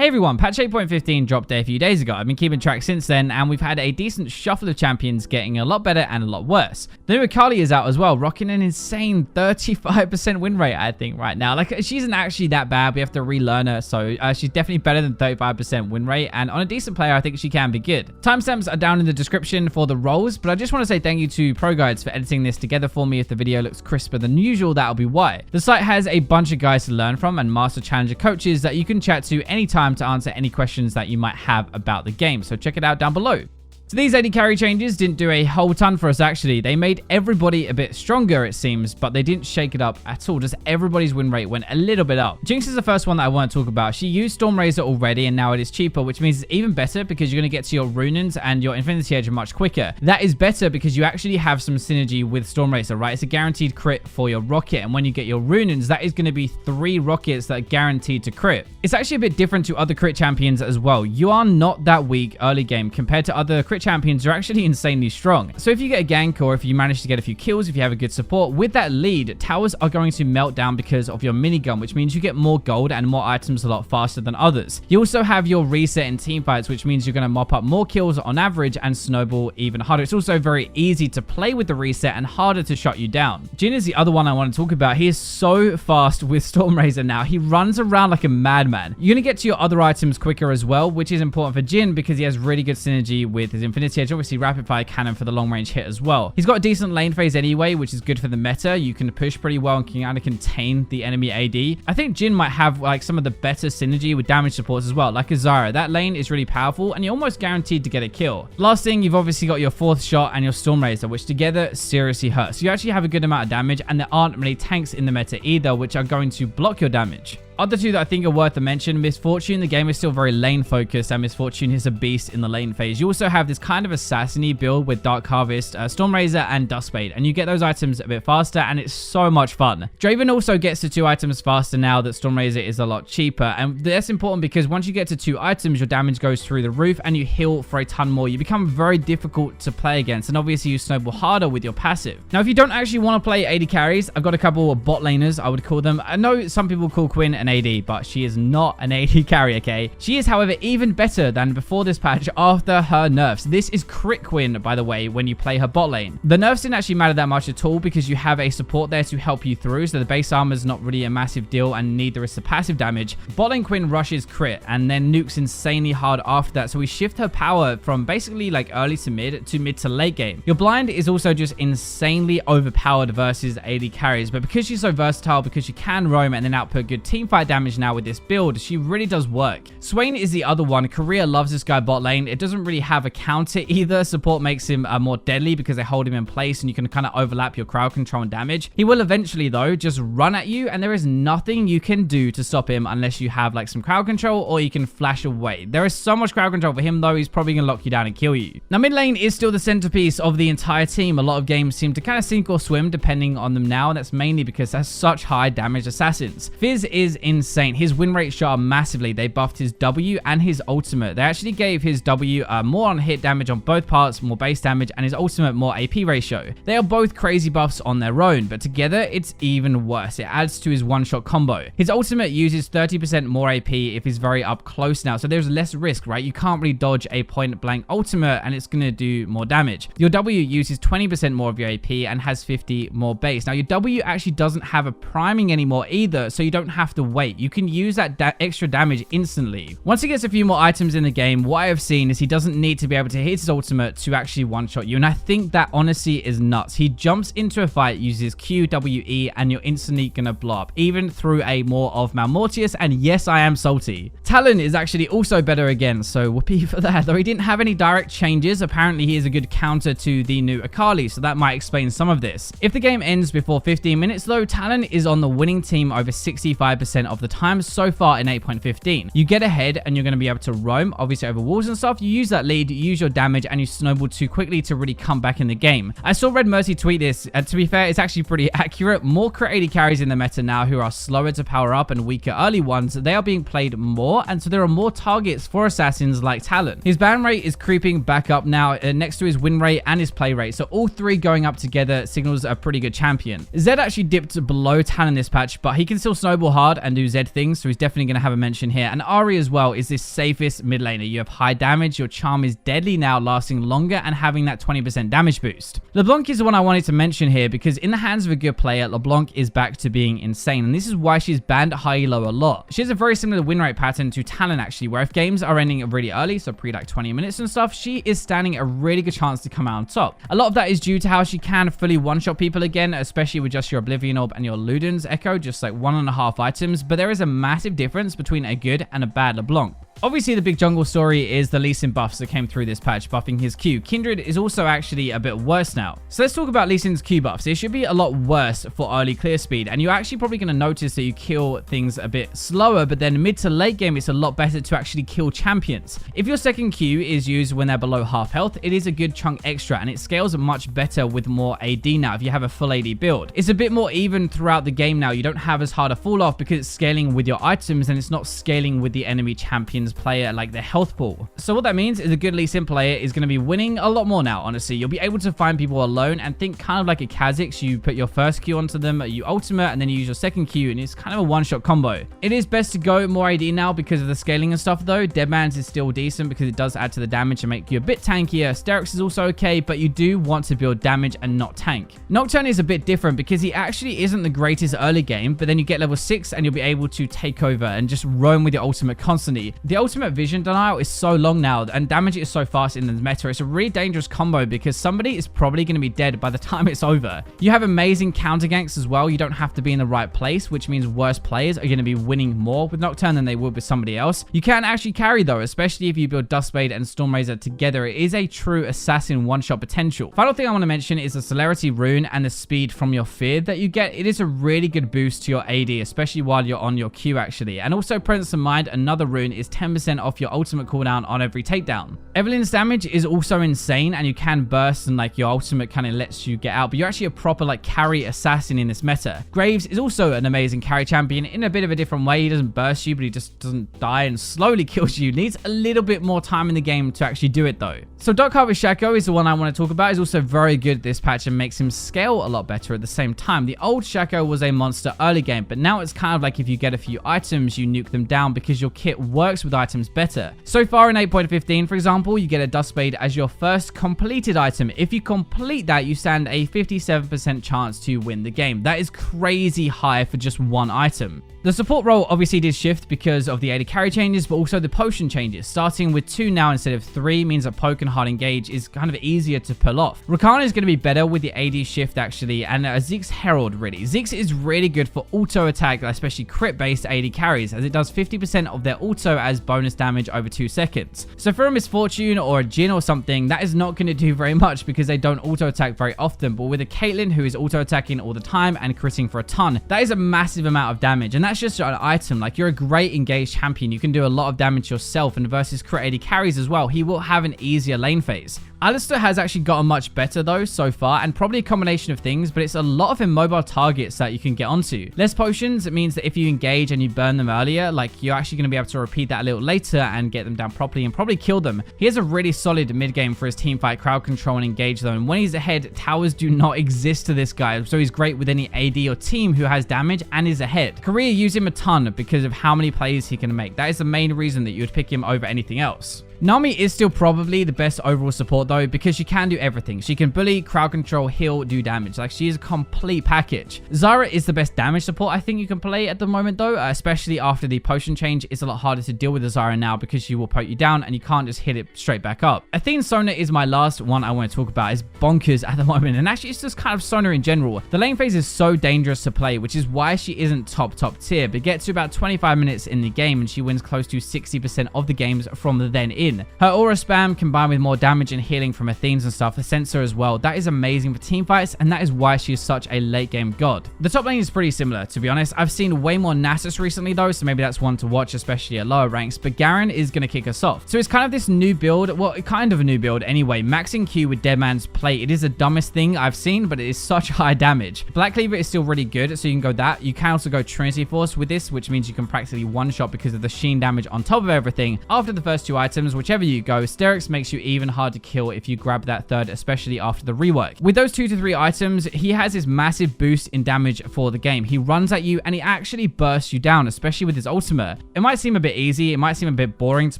Hey everyone, patch 8.15 dropped a few days ago. I've been keeping track since then, and we've had a decent shuffle of champions getting a lot better and a lot worse. The new Akali is out as well, rocking an insane 35% win rate, I think, right now. Like, she isn't actually that bad. We have to relearn her, so she's definitely better than 35% win rate, and on a decent player, I think she can be good. Timestamps are down in the description for the roles, but I just want to say thank you to ProGuides for editing this together for me. If the video looks crisper than usual, that'll be why. The site has a bunch of guys to learn from and master challenger coaches that you can chat to anytime to answer any questions that you might have about the game, so check it out down below. So these AD carry changes didn't do a whole ton for us actually. They made everybody a bit stronger it seems, but they didn't shake it up at all. Just everybody's win rate went a little bit up. Jinx is the first one that I want to talk about. She used Storm Razor already and now it is cheaper, which means it's even better because you're going to get to your Runins and your Infinity Edge much quicker. That is better because you actually have some synergy with Storm Razor, right? It's a guaranteed crit for your rocket, and when you get your Runins, that is going to be 3 rockets that are guaranteed to crit. It's actually a bit different to other crit champions as well. You are not that weak early game compared to other crit champions are actually insanely strong. So if you get a gank or if you manage to get a few kills, if you have a good support, with that lead, towers are going to melt down because of your minigun, which means you get more gold and more items a lot faster than others. You also have your reset in teamfights, which means you're going to mop up more kills on average and snowball even harder. It's also very easy to play with the reset and harder to shut you down. Jhin is the other one I want to talk about. He is so fast with Storm Razor now. He runs around like a madman. You're going to get to your other items quicker as well, which is important for Jhin because he has really good synergy with his Infinity Edge. Obviously rapid fire cannon for the long range hit as well. He's got a decent lane phase anyway, which is good for the meta. You can push pretty well and can kind of contain the enemy AD. I think Jhin might have like some of the better synergy with damage supports as well, like a Zyra. That lane is really powerful and you're almost guaranteed to get a kill. Last thing, you've obviously got your 4th shot and your Storm Razor, which together seriously hurts. So you actually have a good amount of damage, and there aren't many tanks in the meta either, which are going to block your damage. Other two that I think are worth a mention, Misfortune. The game is still very lane focused and Misfortune is a beast in the lane phase. You also have this kind of assassin-y build with Dark Harvest, Storm Razor and Dustbait, and you get those items a bit faster and it's so much fun. Draven also gets to 2 items faster now that Storm Razor is a lot cheaper, and that's important because once you get to 2 items, your damage goes through the roof and you heal for a ton more. You become very difficult to play against, and obviously you snowball harder with your passive. Now if you don't actually want to play AD carries, I've got a couple of bot laners, I would call them. I know some people call Quinn an AD, but she is not an AD carry, okay? She is, however, even better than before this patch after her nerfs. This is crit Quinn, by the way, when you play her bot lane. The nerfs didn't actually matter that much at all because you have a support there to help you through, so the base armor is not really a massive deal and neither is the passive damage. Bot lane Quinn rushes crit and then nukes insanely hard after that, so we shift her power from basically like early to mid to late game. Your blind is also just insanely overpowered versus AD carries, but because she's so versatile, because she can roam and then output good teamfight damage now with this build, she really does work. Swain is the other one. Korea loves this guy bot lane. It doesn't really have a counter either. Support makes him more deadly because they hold him in place and you can kind of overlap your crowd control and damage. He will eventually though just run at you and there is nothing you can do to stop him unless you have like some crowd control or you can flash away. There is so much crowd control for him though, he's probably gonna lock you down and kill you. Now mid lane is still the centerpiece of the entire team. A lot of games seem to kind of sink or swim depending on them now, and that's mainly because that's such high damage assassins. Fizz is insane. His win rate shot massively. They buffed his W and his ultimate. They actually gave his W more on hit damage on both parts, more base damage, and his ultimate more AP ratio. They are both crazy buffs on their own, but together it's even worse. It adds to his one-shot combo. His ultimate uses 30% more AP if he's very up close now, so there's less risk, right? You can't really dodge a point-blank ultimate and it's going to do more damage. Your W uses 20% more of your AP and has 50 more base. Now your W actually doesn't have a priming anymore either, so you don't have to wait. You can use that extra damage instantly. Once he gets a few more items in the game, what I have seen is he doesn't need to be able to hit his ultimate to actually one-shot you, and I think that honestly is nuts. He jumps into a fight, uses Q, W, E, and you're instantly gonna blow up, even through a more of Malmortius, and yes, I am salty. Talon is actually also better again, so whoopee for that. Though he didn't have any direct changes, apparently he is a good counter to the new Akali, so that might explain some of this. If the game ends before 15 minutes though, Talon is on the winning team over 65% of the time so far in 8.15. You get ahead and you're going to be able to roam, obviously over walls and stuff. You use that lead, you use your damage, and you snowball too quickly to really come back in the game. I saw Red Mercy tweet this, and to be fair, it's actually pretty accurate. More crit AD carries in the meta now who are slower to power up and weaker early ones. They are being played more, and so there are more targets for assassins like Talon. His ban rate is creeping back up now next to his win rate and his play rate, so all three going up together signals a pretty good champion. Zed actually dipped below Talon this patch, but he can still snowball hard and and do Z things, so he's definitely going to have a mention here. And Ahri as well is this safest mid laner. You have high damage, your charm is deadly now, lasting longer and having that 20% damage boost. LeBlanc is the one I wanted to mention here because in the hands of a good player, LeBlanc is back to being insane, and this is why she's banned high elo a lot. She has a very similar win rate pattern to Talon actually, where if games are ending really early, so pre like 20 minutes and stuff, she is standing a really good chance to come out on top. A lot of that is due to how she can fully one-shot people again, especially with just your Oblivion Orb and your Luden's Echo, just like 1.5 items, but there is a massive difference between a good and a bad LeBlanc. Obviously, the big jungle story is the Lee Sin buffs that came through this patch, buffing his Q. Kindred is also actually a bit worse now. So let's talk about Lee Sin's Q buffs. It should be a lot worse for early clear speed, and you're actually probably going to notice that you kill things a bit slower, but then mid to late game, it's a lot better to actually kill champions. If your second Q is used when they're below half health, it is a good chunk extra, and it scales much better with more AD now if you have a full AD build. It's a bit more even throughout the game now. You don't have as hard a fall off because it's scaling with your items, and it's not scaling with the enemy champions player like their health pool. So what that means is a good Lee Sin player is going to be winning a lot more now, honestly. You'll be able to find people alone and think kind of like a Kha'Zix. You put your first Q onto them, you ultimate, and then you use your second Q, and it's kind of a one-shot combo. It is best to go more AD now because of the scaling and stuff though. Deadman's is still decent because it does add to the damage and make you a bit tankier. Sterix is also okay, but you do want to build damage and not tank. Nocturne is a bit different because he actually isn't the greatest early game, but then you get level 6 and you'll be able to take over and just roam with your ultimate constantly. The ultimate vision denial is so long now and damage is so fast in the meta. It's a really dangerous combo because somebody is probably going to be dead by the time it's over. You have amazing counter ganks as well. You don't have to be in the right place, which means worse players are going to be winning more with Nocturne than they would with somebody else. You can actually carry though, especially if you build Duskblade and Stormrazor together. It is a true assassin one-shot potential. Final thing I want to mention is the Celerity rune and the speed from your Fear that you get. It is a really good boost to your AD, especially while you're on your Q actually. And also presence of mind, another rune, is 10% off your ultimate cooldown on every takedown. Evelyn's damage is also insane, and you can burst and like your ultimate kind of lets you get out, but you're actually a proper like carry assassin in this meta. Graves is also an amazing carry champion in a bit of a different way. He doesn't burst you, but he just doesn't die and slowly kills you. Needs a little bit more time in the game to actually do it though. So Dark Harvest Shaco is the one I want to talk about. He's also very good this patch and makes him scale a lot better at the same time. The old Shaco was a monster early game, but now it's kind of like if you get a few items, you nuke them down because your kit works with items better. So far in 8.15, for example, you get a Duskblade as your first completed item. If you complete that, you stand a 57% chance to win the game. That is crazy high for just one item. The support role obviously did shift because of the AD carry changes, but also the potion changes. Starting with 2 now instead of 3 means that poke and hard engage is kind of easier to pull off. Rakan is going to be better with the AD shift actually, and Ziggs Herald really. Ziggs is really good for auto attack, especially crit based AD carries, as it does 50% of their auto as bonus damage over 2 seconds. So for a Misfortune or a Jhin or something, that is not going to do very much because they don't auto attack very often, but with a Caitlyn who is auto attacking all the time and critting for a ton, that is a massive amount of damage, and that's just an item. Like, you're a great engaged champion, you can do a lot of damage yourself, and versus crit AD carries as well, he will have an easier lane phase. Alistar has actually gotten much better though so far, and probably a combination of things, but it's a lot of immobile targets that you can get onto. Less potions, it means that if you engage and you burn them earlier, like, you're actually going to be able to repeat that a little later and get them down properly and probably kill them. He has a really solid mid game for his team fight, crowd control and engage though, and when he's ahead, towers do not exist to this guy, so he's great with any AD or team who has damage and is ahead. Korea use him a ton because of how many plays he can make. That is the main reason that you would pick him over anything else. Nami is still probably the best overall support though, because she can do everything. She can bully, crowd control, heal, do damage. Like, she is a complete package. Zyra is the best damage support I think you can play at the moment though, especially after the potion change. It's a lot harder to deal with the Zyra now because she will poke you down and you can't just hit it straight back up. I think Sona is my last one I want to talk about. It's bonkers at the moment, and actually it's just kind of Sona in general. The lane phase is so dangerous to play, which is why she isn't top tier, but gets to about 25 minutes in the game and she wins close to 60% of the games from the then in. Her aura spam combined with more damage and healing from Athenes and stuff, the sensor as well, that is amazing for team fights, and that is why she is such a late game god. The top lane is pretty similar, to be honest. I've seen way more Nasus recently though, so maybe that's one to watch, especially at lower ranks, but Garen is going to kick us off. So it's kind of this new build, well, kind of a new build anyway, maxing Q with Deadman's plate. It is the dumbest thing I've seen, but it is such high damage. Black Cleaver is still really good, so you can go that. You can also go Trinity Force with this, which means you can practically one-shot because of the sheen damage on top of everything after the first 2 items, Heroes, whichever you go, Sterix makes you even hard to kill if you grab that third, especially after the rework. With those 2 to 3 items, he has this massive boost in damage for the game. He runs at you and he actually bursts you down, especially with his ultimate. It might seem a bit easy, it might seem a bit boring to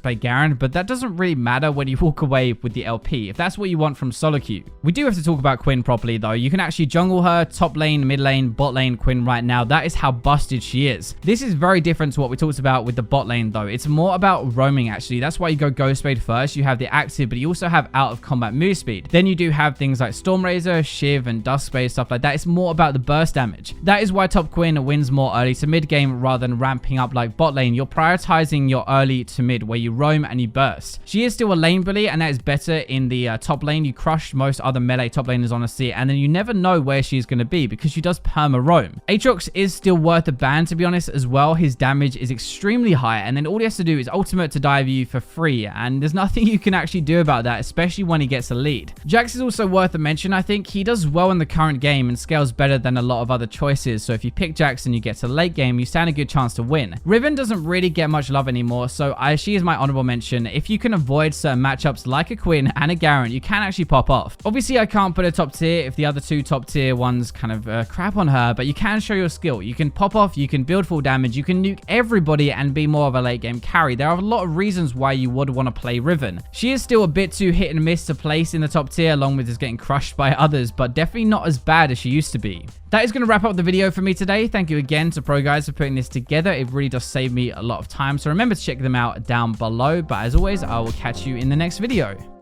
play Garen, but that doesn't really matter when you walk away with the LP, if that's what you want from solo queue. We do have to talk about Quinn properly though. You can actually jungle her, top lane, mid lane, bot lane Quinn right now. That is how busted she is. This is very different to what we talked about with the bot lane though. It's more about roaming actually. That's why you go Ghostblade first. You have the active, but you also have out of combat move speed. Then you do have things like Stormrazor, Shiv, and Duskblade, stuff like that. It's more about the burst damage. That is why top Quinn wins more early to mid game rather than ramping up like bot lane. You're prioritizing your early to mid where you roam and you burst. She is still a lane bully, and that is better in the top lane. You crush most other melee top laners honestly, and then you never know where she's going to be because she does perma roam. Aatrox is still worth a ban to be honest as well. His damage is extremely high, and then all he has to do is ultimate to dive you for free, and there's nothing you can actually do about that, especially when he gets a lead. Jax is also worth a mention. I think he does well in the current game and scales better than a lot of other choices, so if you pick Jax and you get to late game, you stand a good chance to win. Riven doesn't really get much love anymore, so she is my honorable mention. If you can avoid certain matchups like a Quinn and a Garen, you can actually pop off. Obviously, I can't put a top tier if the other 2 top tier ones kind of crap on her, but you can show your skill. You can pop off, you can build full damage, you can nuke everybody and be more of a late game carry. There are a lot of reasons why you would want to play Riven. She is still a bit too hit and miss to place in the top tier, along with just getting crushed by others, but definitely not as bad as she used to be. That is going to wrap up the video for me today. Thank you again to Pro Guys for putting this together. It really does save me a lot of time, so remember to check them out down below. But as always, I will catch you in the next video.